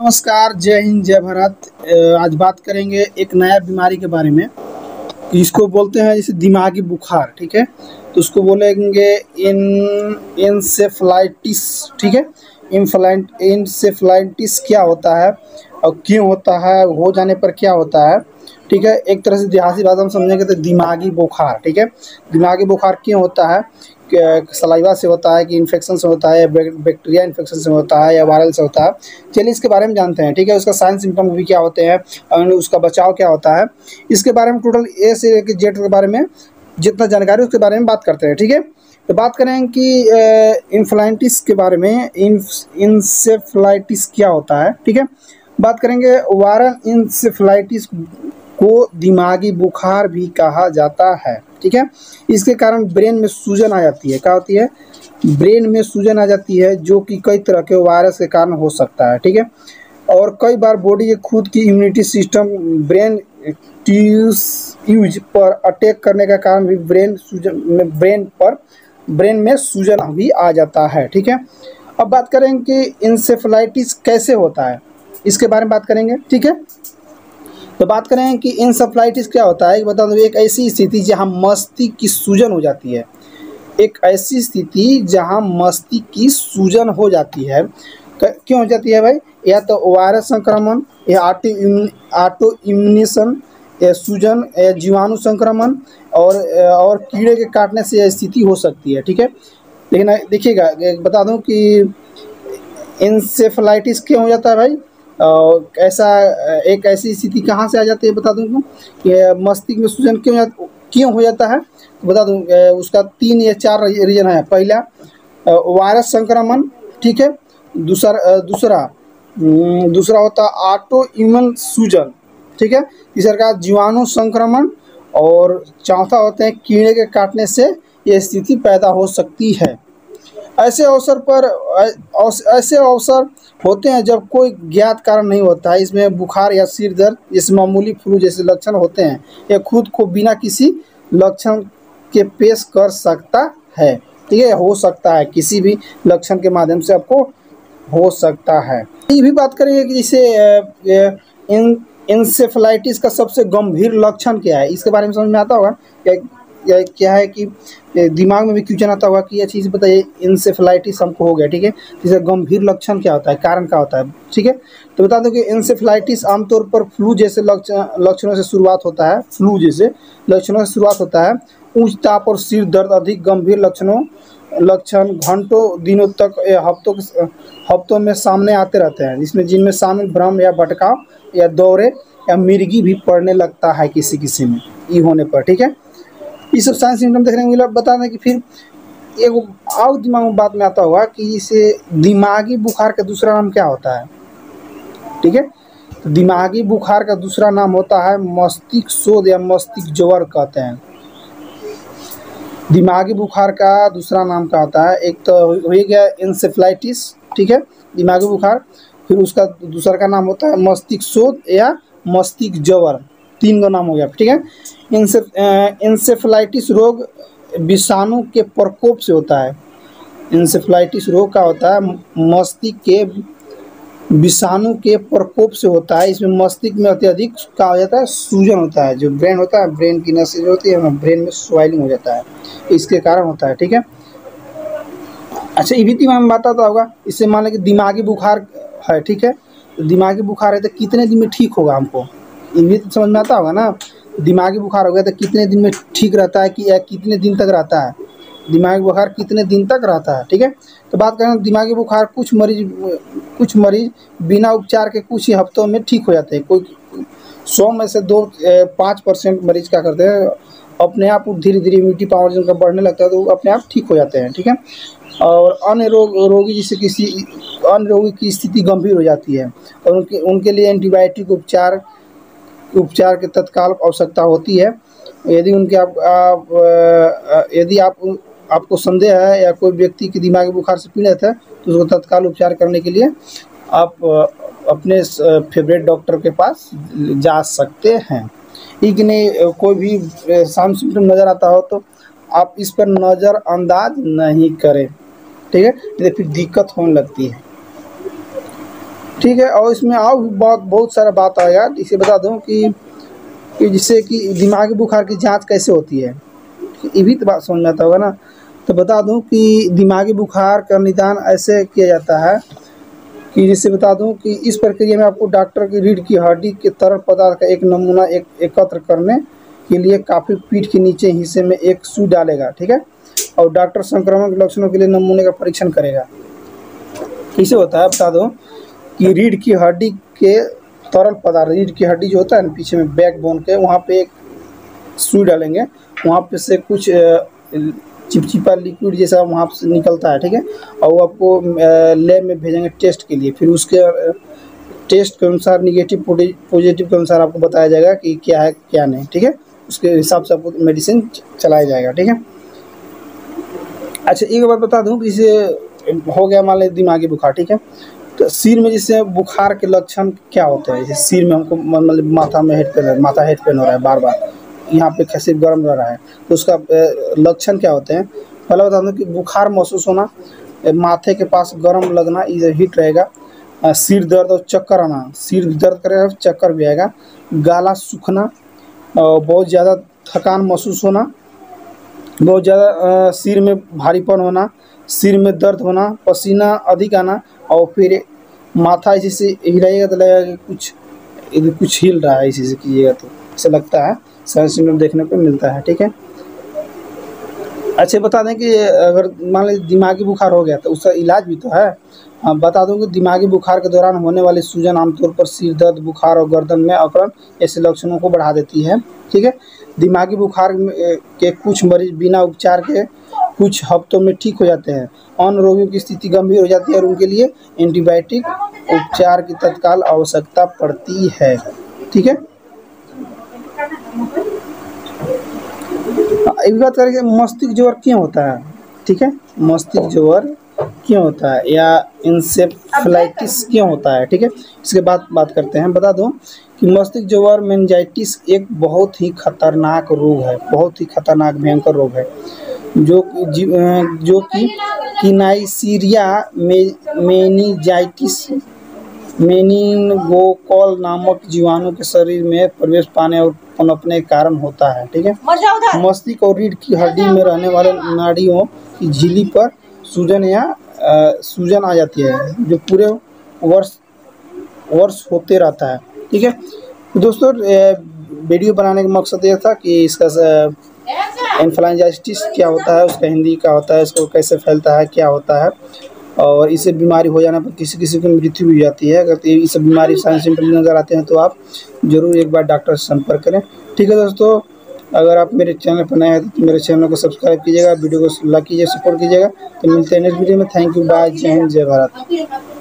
नमस्कार, जय हिंद, जय भारत। आज बात करेंगे एक नया बीमारी के बारे में। इसको बोलते हैं जैसे दिमागी बुखार। ठीक है, तो उसको बोलेंगे इंसेफ्लाइटिस। ठीक है, इंसेफ्लाइटिस क्या होता है और क्यों होता है, हो जाने पर क्या होता है। ठीक है, एक तरह से देहाती भाषा में समझेंगे तो दिमागी बुखार। ठीक है, दिमागी बुखार क्यों होता है, सलाइवा से होता है कि इन्फेक्शन से होता है, बैक्टीरिया इन्फेक्शन से होता है या वायरल से होता है। चलिए इसके बारे में जानते हैं। ठीक है, उसका साइन सिम्टम भी क्या होते हैं और उसका बचाव क्या होता है, इसके बारे में टोटल ए से लेकर जेड के बारे में जितना जानकारी उसके बारे में बात करते हैं। ठीक है, तो बात करें कि इन्फ्लाइटिस के बारे में। इंसेफ्लाइटिस क्या होता है। ठीक है, बात करेंगे वायरल इंसेफ्लाइटिस को दिमागी बुखार भी कहा जाता है। ठीक है, इसके कारण ब्रेन में सूजन आ जाती है। क्या होती है, ब्रेन में सूजन आ जाती है, जो कि कई तरह के वायरस के कारण हो सकता है। ठीक है, और कई बार बॉडी के खुद की इम्यूनिटी सिस्टम ब्रेन यूज पर अटैक करने का कारण भी ब्रेन में सूजन भी आ जाता है। ठीक है, अब बात करें कि इंसेफ्लाइटिस कैसे होता है, इसके बारे में बात करेंगे। ठीक है, तो बात करें कि इंसेफ्लाइटिस क्या होता है। बता दो, एक ऐसी स्थिति जहां मस्तिष्क की सूजन हो जाती है। एक ऐसी स्थिति जहां मस्तिष्क की सूजन हो जाती है। क्यों हो जाती है भाई, या तो वायरस संक्रमण, या ऑटो इम्यूनेशन, या सूजन, या जीवाणु संक्रमण, और कीड़े के काटने से यह स्थिति हो सकती है। ठीक है, लेकिन देखिएगा, बता दूं कि इंसेफ्लाइटिस क्यों हो जाता है भाई। एक ऐसी स्थिति कहाँ से आ जाती है, बता दूँ कि मस्तिष्क में सूजन क्यों हो जाता है, तो बता दूँ उसका 3 या 4 रीजन है। पहला वायरस संक्रमण। ठीक है, दूसरा होता है ऑटो इम्यून सूजन। ठीक है, तीसरा का जीवाणु संक्रमण, और चौथा होते हैं कीड़े के काटने से यह स्थिति पैदा हो सकती है। ऐसे अवसर होते हैं जब कोई ज्ञात कारण नहीं होता है। इसमें बुखार या सिर दर्द जैसे मामूली फ्लू जैसे लक्षण होते हैं, या खुद को बिना किसी लक्षण के पेश कर सकता है। ठीक है, हो सकता है किसी भी लक्षण के माध्यम से आपको हो सकता है। ये भी बात करेंगे कि जैसे इंसेफ्लाइटिस का सबसे गंभीर लक्षण क्या है, इसके बारे में समझ में आता होगा। क्या है कि दिमाग में भी क्वेश्चन आता होगा कि ये चीज़ बताइए, इंसेफ्लाइटिस हमको हो गया। ठीक है, जैसे गंभीर लक्षण क्या होता है, कारण क्या होता है। ठीक है, तो बता दो कि इंसेफ्लाइटिस आमतौर पर फ्लू जैसे लक्षणों से शुरुआत होता है। फ्लू जैसे लक्षणों से शुरुआत होता है। उच्च ताप और सिर दर्द अधिक गंभीर लक्षण घंटों दिनों तक हफ्तों में सामने आते रहते हैं, जिनमें शामिल भ्रम या भटकाव या दौरे या मिर्गी भी पड़ने लगता है किसी में ये होने पर। ठीक है, ये सब साइंस सिम्टम देखने को मिला। बता दें कि फिर एक और दिमाग में बात में आता होगा कि इसे दिमागी बुखार का दूसरा नाम क्या होता है। ठीक है, तो दिमागी बुखार का दूसरा नाम होता है मस्तिष्क शोथ या मस्तिष्क ज्वर कहते हैं। दिमागी बुखार का दूसरा नाम क्या होता है, एक तो हो गया इंसेफ्लाइटिस। ठीक है, दिमागी बुखार, फिर उसका दूसरा का नाम होता है मस्तिष्क शोथ या मस्तिष्क ज्वर। 3 का नाम हो गया। ठीक है, इंसेफ्लाइटिस रोग विषाणु के प्रकोप से होता है। इंसेफ्लाइटिस रोग का होता है मस्तिष्क के विषाणु के प्रकोप से होता है। इसमें मस्तिष्क में अत्यधिक क्या हो जाता है, सूजन होता है। जो ब्रेन होता है, ब्रेन की नसें जो होती है, ब्रेन में स्वेलिंग हो जाता है, इसके कारण होता है। ठीक है, अच्छा ये भी दिमाग में बात आता होगा। इससे मान लें कि दिमागी बुखार है। ठीक है, तो दिमागी बुखार है तो कितने दिन में ठीक होगा हमको, ये भी समझ में आता होगा ना। दिमागी बुखार हो गया तो कितने दिन में ठीक रहता है कि या कितने दिन तक रहता है, दिमागी बुखार कितने दिन तक रहता है। ठीक है, तो बात करें दिमागी बुखार, कुछ मरीज बिना उपचार के कुछ ही हफ्तों में ठीक हो जाते हैं। कोई 100 में से 5% मरीज क्या करते हैं, अपने आप धीरे धीरे इम्यूनिटी पावर जिनका बढ़ने लगता है तो वो अपने आप ठीक हो जाते हैं। ठीक है, और अन्य रोगी जैसे किसी अन्य रोगी की स्थिति गंभीर हो जाती है और उनके लिए एंटीबायोटिक उपचार की तत्काल आवश्यकता होती है। यदि आपको संदेह है या कोई व्यक्ति की दिमागी बुखार से पीड़ित है तो उसको तत्काल उपचार करने के लिए आप अपने फेवरेट डॉक्टर के पास जा सकते हैं। लेकिन कोई भी साइन सिम्टम नज़र आता हो तो आप इस पर नज़रअंदाज नहीं करें। ठीक है, फिर दिक्कत होने लगती है। ठीक है। और इसमें और भी बहुत सारा बात आएगा। इसे बता दूं कि जिससे कि दिमागी बुखार की जांच कैसे होती है, ये भी तो बात समझ में आता होगा ना। तो बता दूं कि दिमागी बुखार का निदान ऐसे किया जाता है कि जैसे बता दूं कि इस प्रक्रिया में आपको डॉक्टर की रीढ़ की हड्डी के तरल पदार्थ का एक नमूना एकत्र करने के लिए काफ़ी पीठ के नीचे हिस्से में एक सुई डालेगा, ठीक है। और डॉक्टर संक्रमण के लक्षणों के लिए नमूने का परीक्षण करेगा। कैसे होता है बता दो कि रीढ़ की हड्डी के तरल पदार्थ, रीढ़ की हड्डी जो होता है ना पीछे में बैकबोन के, वहाँ पे एक सुई डालेंगे, वहाँ पे से कुछ चिपचिपा लिक्विड जैसा वहाँ से निकलता है, ठीक है। और वो आपको लैब में भेजेंगे टेस्ट के लिए। फिर उसके टेस्ट के अनुसार निगेटिव पॉजिटिव के अनुसार आपको बताया जाएगा कि क्या है क्या नहीं, ठीक है। उसके हिसाब से आपको मेडिसिन चलाया जाएगा, ठीक है। अच्छा एक बात बता दूं कि इसे हो गया मान लीजिए दिमागी बुखार, ठीक है। तो सिर में जैसे बुखार के लक्षण क्या होते हैं, जैसे सिर में हमको मतलब माथा हेड पेन हो रहा है, बार बार यहाँ पे सिर गर्म रह रहा है, तो उसका लक्षण क्या होते हैं। पहले बता दूं कि बुखार महसूस होना, माथे के पास गर्म लगना, इधर हीट रहेगा, सिर दर्द और चक्कर आना, सिर दर्द करेगा चक्कर भी आएगा, गला सूखना, और बहुत ज़्यादा थकान महसूस होना, बहुत ज़्यादा सिर में भारीपन होना, सिर में दर्द होना, पसीना अधिक आना, और फिर माथा इसी से हिलाइएगा तो लगेगा कि कुछ हिल रहा है, इसी से कीजिएगा तो ऐसा लगता है, साइन सिम्टम देखने को मिलता है, ठीक है। अच्छा बता दें कि अगर मान लीजिए दिमागी बुखार हो गया तो उसका इलाज भी तो है। हाँ बता दूं कि दिमागी बुखार के दौरान होने वाली सूजन आमतौर पर सिर दर्द, बुखार और गर्दन में अकड़न ऐसे लक्षणों को बढ़ा देती है, ठीक है। दिमागी बुखार के कुछ मरीज बिना उपचार के कुछ हफ्तों में ठीक हो जाते हैं। अन्य रोगियों की स्थिति गंभीर हो जाती है और उनके लिए एंटीबायोटिक उपचार की तत्काल आवश्यकता पड़ती है, ठीक है। एक बात करेंगे मस्तिष्क ज्वर क्यों होता है, ठीक है। मस्तिष्क ज्वर क्यों होता है या इंसेफ्लाइटिस क्यों होता है, ठीक है। इसके बाद बात करते हैं। बता दूं कि मस्तिष्क ज्वर मेनिंजाइटिस एक बहुत ही खतरनाक रोग है, बहुत ही खतरनाक भयंकर रोग है, जो कि नाइसीरिया मेनिंजाइटिस मेनिनगोकॉल नामक जीवाणु के शरीर में प्रवेश पाने और पनपने के कारण होता है, ठीक है। मस्तिष्क और रीढ़ की हड्डी में रहने वाले नाड़ियों की झिल्ली पर सूजन आ जाती है, जो पूरे वर्ष होते रहता है, ठीक है। तो दोस्तों वीडियो बनाने का मकसद यह था कि इसका एन्फ्लाइजाइटिस क्या होता है, उसका हिंदी क्या होता है, इसको कैसे फैलता है, क्या होता है, और इससे बीमारी हो जाने पर किसी किसी की मृत्यु भी हो जाती है। अगर ये सब बीमारी साइन सिम्टम नज़र आते हैं तो आप ज़रूर एक बार डॉक्टर से संपर्क करें, ठीक है। दोस्तों अगर आप मेरे चैनल पर नए हैं तो मेरे चैनल को सब्सक्राइब कीजिएगा, वीडियो को लाइक कीजिए, सपोर्ट कीजिएगा। तो मिलते हैं नेक्स्ट वीडियो में। थैंक यू, बाय, जय हिंद, जय भारत।